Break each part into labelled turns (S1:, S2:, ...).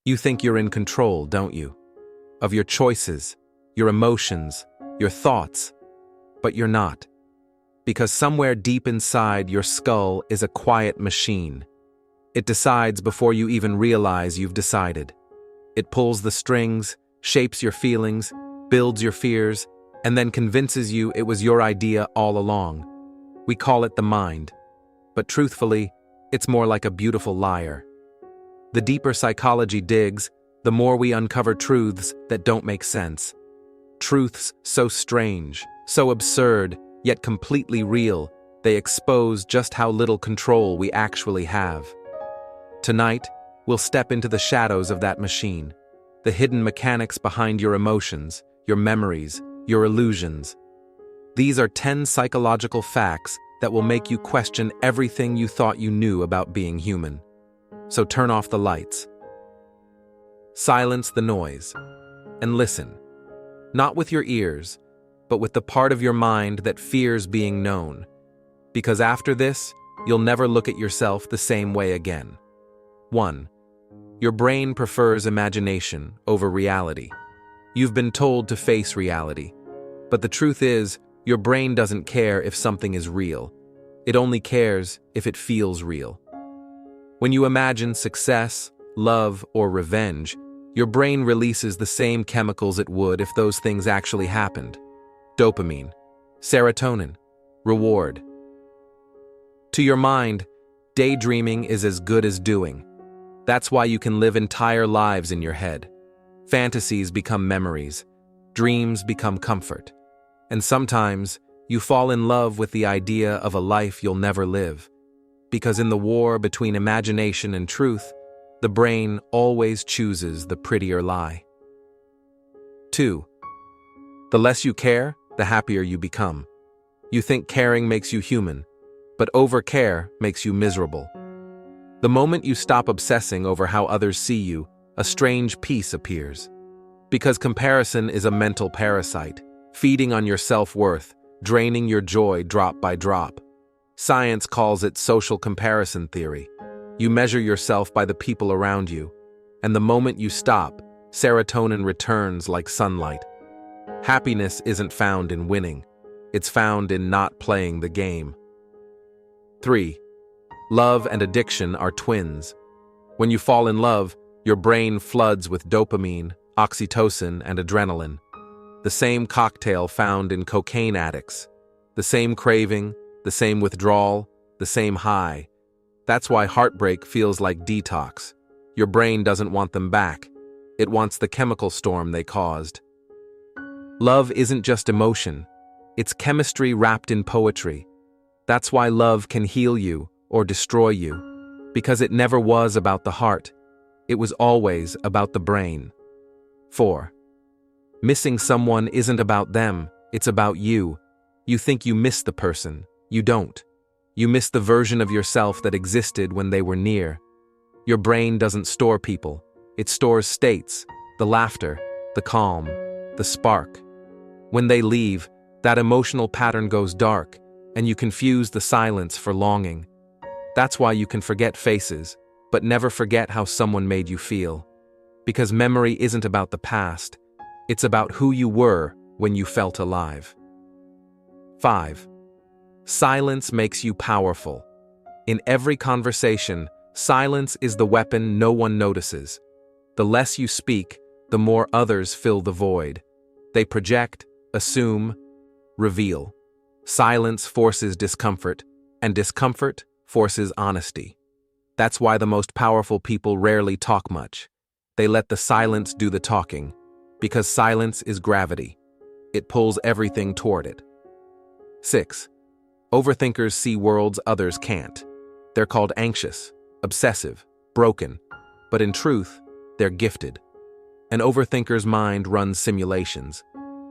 S1: You think you're in control, don't you? Of your choices, your emotions, your thoughts. But you're not. Because somewhere deep inside your skull is a quiet machine. It decides before you even realize you've decided. It pulls the strings, shapes your feelings, builds your fears, and then convinces you it was your idea all along. We call it the mind. But truthfully, it's more like a beautiful liar. The deeper psychology digs, the more we uncover truths that don't make sense. Truths so strange, so absurd, yet completely real, they expose just how little control we actually have. Tonight, we'll step into the shadows of that machine, the hidden mechanics behind your emotions, your memories, your illusions. These are 10 psychological facts that will make you question everything you thought you knew about being human. So turn off the lights. Silence the noise. And listen. Not with your ears, but with the part of your mind that fears being known. Because after this, you'll never look at yourself the same way again. 1. Your brain prefers imagination over reality. You've been told to face reality. But the truth is, your brain doesn't care if something is real. It only cares if it feels real. When you imagine success, love, or revenge, your brain releases the same chemicals it would if those things actually happened. Dopamine, serotonin, reward. To your mind, daydreaming is as good as doing. That's why you can live entire lives in your head. Fantasies become memories. Dreams become comfort. And sometimes, you fall in love with the idea of a life you'll never live. Because in the war between imagination and truth, the brain always chooses the prettier lie. 2. The less you care, the happier you become. You think caring makes you human, but over-care makes you miserable. The moment you stop obsessing over how others see you, a strange peace appears. Because comparison is a mental parasite, feeding on your self-worth, draining your joy drop by drop. Science calls it social comparison theory. You measure yourself by the people around you, and the moment you stop, serotonin returns like sunlight. Happiness isn't found in winning. It's found in not playing the game. 3. Love and addiction are twins. When you fall in love, your brain floods with dopamine, oxytocin, and adrenaline. The same cocktail found in cocaine addicts. The same craving, the same withdrawal, the same high. That's why heartbreak feels like detox. Your brain doesn't want them back. It wants the chemical storm they caused. Love isn't just emotion. It's chemistry wrapped in poetry. That's why love can heal you or destroy you. Because it never was about the heart. It was always about the brain. 4. Missing someone isn't about them, it's about you. You think you miss the person. You don't. You miss the version of yourself that existed when they were near. Your brain doesn't store people. It stores states, the laughter, the calm, the spark. When they leave, that emotional pattern goes dark, and you confuse the silence for longing. That's why you can forget faces, but never forget how someone made you feel. Because memory isn't about the past. It's about who you were when you felt alive. 5. Silence makes you powerful. In every conversation, silence is the weapon no one notices. The less you speak, the more others fill the void. They project, assume, reveal. Silence forces discomfort, and discomfort forces honesty. That's why the most powerful people rarely talk much. They let the silence do the talking. Because silence is gravity. It pulls everything toward it. 6. Overthinkers see worlds others can't. They're called anxious, obsessive, broken, but in truth, they're gifted. An overthinker's mind runs simulations,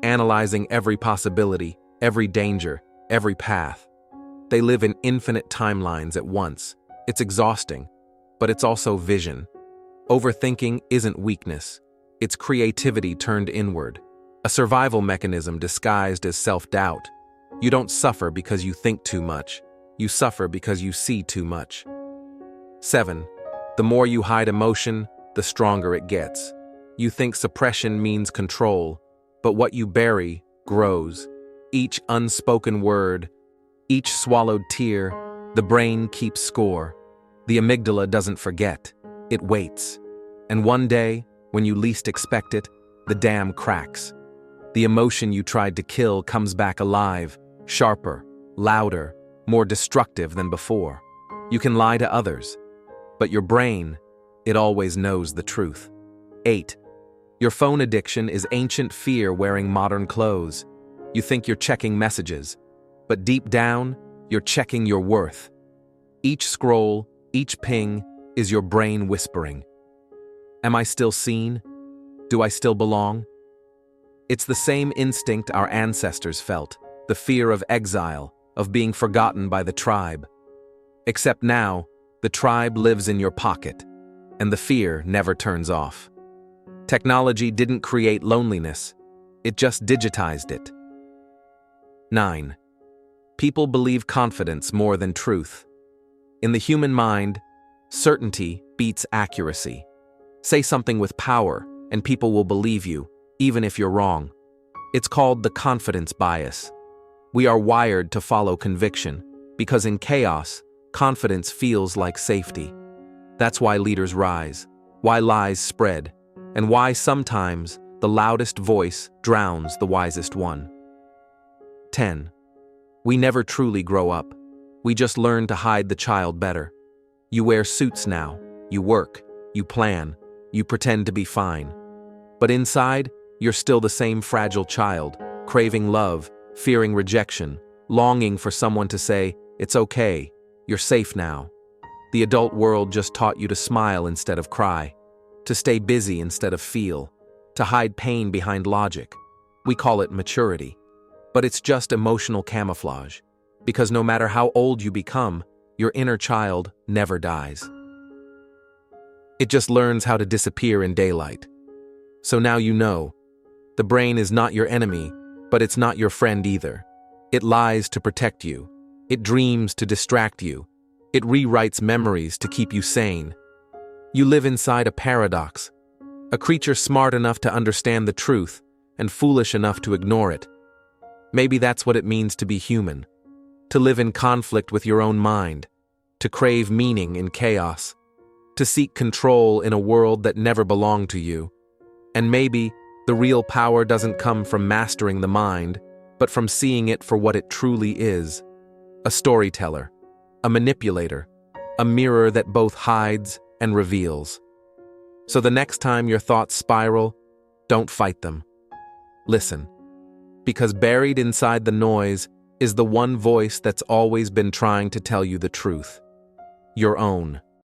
S1: analyzing every possibility, every danger, every path. They live in infinite timelines at once. It's exhausting, but it's also vision. Overthinking isn't weakness. It's creativity turned inward, a survival mechanism disguised as self-doubt. You don't suffer because you think too much. You suffer because you see too much. 7. The more you hide emotion, the stronger it gets. You think suppression means control, but what you bury grows. Each unspoken word, each swallowed tear, the brain keeps score. The amygdala doesn't forget, it waits. And one day, when you least expect it, the dam cracks. The emotion you tried to kill comes back alive, sharper, louder, more destructive than before. You can lie to others, but your brain, it always knows the truth. 8. Your phone addiction is ancient fear wearing modern clothes. You think you're checking messages, but deep down, you're checking your worth. Each scroll, each ping, is your brain whispering. Am I still seen? Do I still belong? It's the same instinct our ancestors felt, the fear of exile, of being forgotten by the tribe. Except now, the tribe lives in your pocket, and the fear never turns off. Technology didn't create loneliness, it just digitized it. 9. People believe confidence more than truth. In the human mind, certainty beats accuracy. Say something with power, and people will believe you, even if you're wrong. It's called the confidence bias. We are wired to follow conviction, because in chaos, confidence feels like safety. That's why leaders rise, why lies spread, and why sometimes the loudest voice drowns the wisest one. 10. We never truly grow up. We just learn to hide the child better. You wear suits now, you work, you plan, you pretend to be fine. But inside, you're still the same fragile child, craving love, fearing rejection, longing for someone to say, "It's okay, you're safe now." The adult world just taught you to smile instead of cry, to stay busy instead of feel, to hide pain behind logic. We call it maturity. But it's just emotional camouflage, because no matter how old you become, your inner child never dies. It just learns how to disappear in daylight. So now you know, the brain is not your enemy, but it's not your friend either. It lies to protect you. It dreams to distract you. It rewrites memories to keep you sane. You live inside a paradox, a creature smart enough to understand the truth and foolish enough to ignore it. Maybe that's what it means to be human, to live in conflict with your own mind, to crave meaning in chaos, to seek control in a world that never belonged to you. And maybe the real power doesn't come from mastering the mind, but from seeing it for what it truly is: a storyteller, a manipulator, a mirror that both hides and reveals. So the next time your thoughts spiral, don't fight them. Listen, because buried inside the noise is the one voice that's always been trying to tell you the truth. Your own.